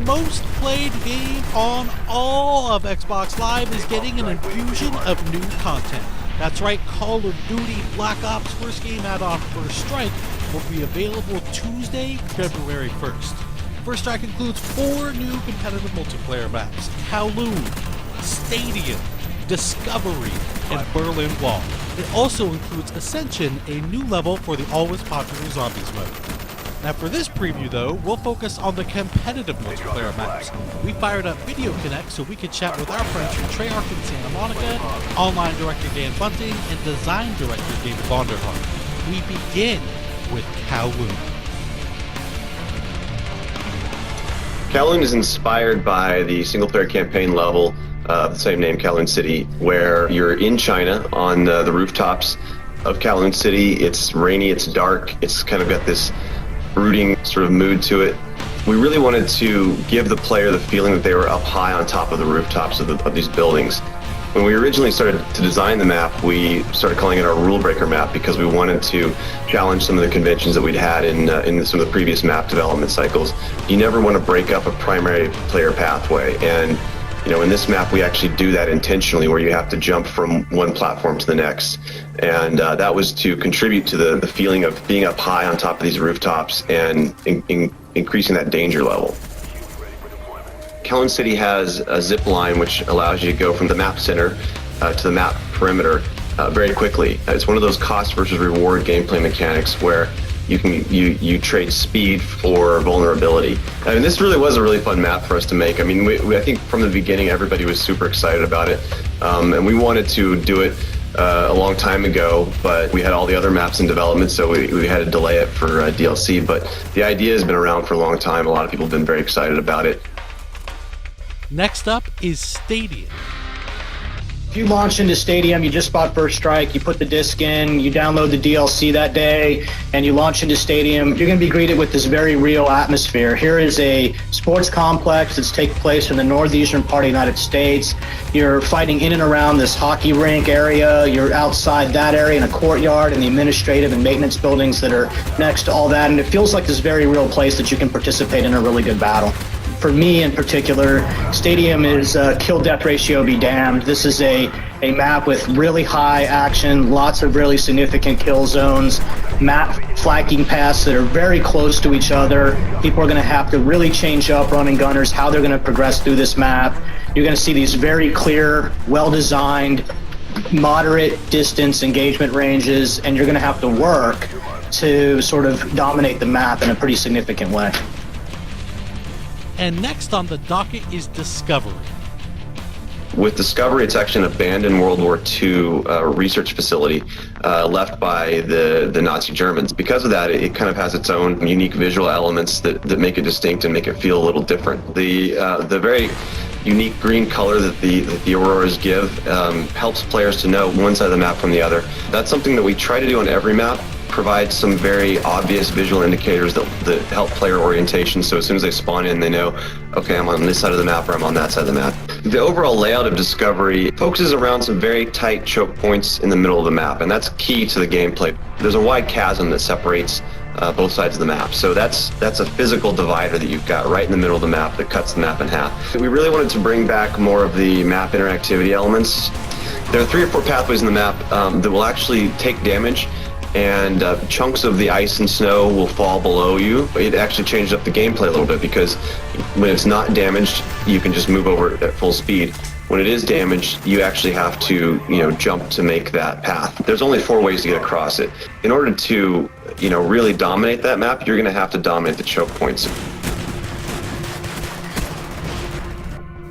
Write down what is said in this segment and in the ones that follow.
most played game on all of Xbox Live is getting an infusion of new content. That's right, Call of Duty Black Ops first game add-on First Strike will be available Tuesday, February 1st. First Strike includes 4 new competitive multiplayer maps: Kowloon, Stadium, Discovery, and Berlin Wall. It also includes Ascension, a new level for the always popular Zombies mode. Now for this preview though, we'll focus on the competitive multiplayer maps. We fired up Video Connect so we could chat with our friends from Treyarch in Santa Monica, online director Dan Bunting, and design director David Vonderhaar. We begin with Kowloon. Kowloon is inspired by the single-player campaign level of the same name, Kowloon City, where you're in China on the rooftops of Kowloon City. It's rainy, it's dark, it's kind of got this brooding sort of mood to it. We really wanted to give the player the feeling that they were up high on top of the rooftops of these buildings. When we originally started to design the map, we started calling it our rule breaker map because we wanted to challenge some of the conventions that we'd had in some of the previous map development cycles. You never want to break up a primary player pathway, and in this map we actually do that intentionally, where you have to jump from one platform to the next, and that was to contribute to the feeling of being up high on top of these rooftops and increasing that danger level. Kowloon City has a zip line which allows you to go from the map center to the map perimeter very quickly. It's one of those cost versus reward gameplay mechanics where you trade speed for vulnerability. I mean, this really was a really fun map for us to make. I mean, I think from the beginning everybody was super excited about it, and we wanted to do it a long time ago, but we had all the other maps in development, so we had to delay it for DLC. But the idea has been around for a long time. A lot of people have been very excited about it. Next up is Stadium. If you launch into Stadium, you just bought First Strike, you put the disc in, you download the DLC that day, and you launch into Stadium, you're going to be greeted with this very real atmosphere. Here is a sports complex that's taking place in the northeastern part of the United States. You're fighting in and around this hockey rink area. You're outside that area in a courtyard and the administrative and maintenance buildings that are next to all that, and it feels like this very real place that you can participate in a really good battle. For me in particular, Stadium is kill-death ratio be damned. This is a map with really high action, lots of really significant kill zones, map flanking paths that are very close to each other. People are going to have to really change up running gunners, how they're going to progress through this map. You're going to see these very clear, well-designed, moderate distance engagement ranges, and you're going to have to work to sort of dominate the map in a pretty significant way. And next on the docket is Discovery. With Discovery, it's actually an abandoned World War II research facility left by the Nazi Germans. Because of that, it kind of has its own unique visual elements that make it distinct and make it feel a little different. The very unique green color that the auroras give helps players to know one side of the map from the other. That's something that we try to do on every map. Provide some very obvious visual indicators that help player orientation, so as soon as they spawn in, they know, okay, I'm on this side of the map or I'm on that side of the map. The overall layout of Discovery focuses around some very tight choke points in the middle of the map, and that's key to the gameplay. There's a wide chasm that separates both sides of the map, so that's a physical divider that you've got right in the middle of the map that cuts the map in half. We really wanted to bring back more of the map interactivity elements. There are 3 or 4 pathways in the map that will actually take damage, and chunks of the ice and snow will fall below you. It actually changed up the gameplay a little bit, because when it's not damaged, you can just move over at full speed. When it is damaged, you actually have to, jump to make that path. There's only 4 ways to get across it. In order to, really dominate that map, you're going to have to dominate the choke points.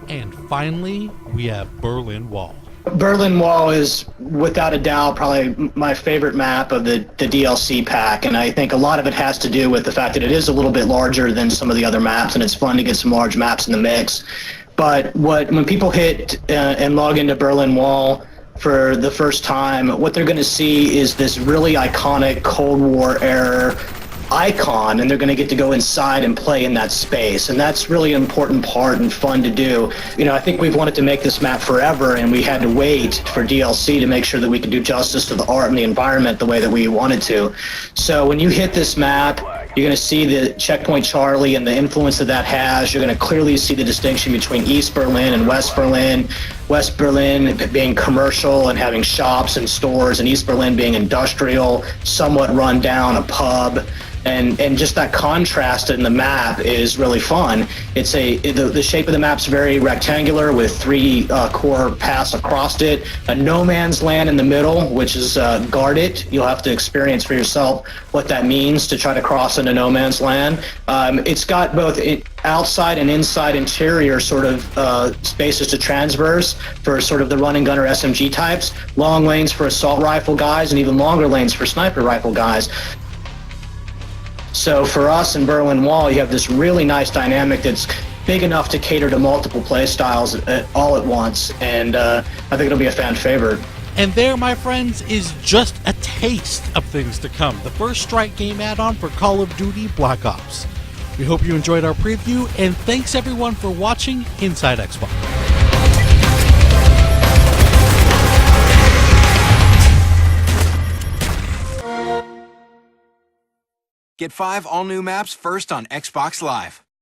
And finally, we have Berlin Wall. Berlin Wall is, without a doubt, probably my favorite map of the DLC pack, and I think a lot of it has to do with the fact that it is a little bit larger than some of the other maps, and it's fun to get some large maps in the mix. But when people hit and log into Berlin Wall for the first time, what they're going to see is this really iconic Cold War era icon, and they're going to get to go inside and play in that space, and that's really an important part and fun to do. I think we've wanted to make this map forever, and we had to wait for DLC to make sure that we could do justice to the art and the environment the way that we wanted to. So when you hit this map, You're going to see the Checkpoint Charlie and the influence that has. You're going to clearly see the distinction between East Berlin and West Berlin. West Berlin being commercial and having shops and stores, and East Berlin being industrial, somewhat run down, a pub. And just that contrast in the map is really fun. The shape of the map's very rectangular with three core paths across it. A no man's land in the middle, which is guarded. You'll have to experience for yourself what that means to try to cross into no man's land. It's got both outside and inside interior sort of spaces to transverse for sort of the run and gunner SMG types, long lanes for assault rifle guys, and even longer lanes for sniper rifle guys. So for us in Berlin Wall, you have this really nice dynamic that's big enough to cater to multiple play styles all at once, and I think it'll be a fan favorite. And there, my friends, is just a taste of things to come. The First Strike game add-on for Call of Duty Black Ops. We hope you enjoyed our preview, and thanks everyone for watching Inside Xbox. Get 5 all-new maps first on Xbox Live.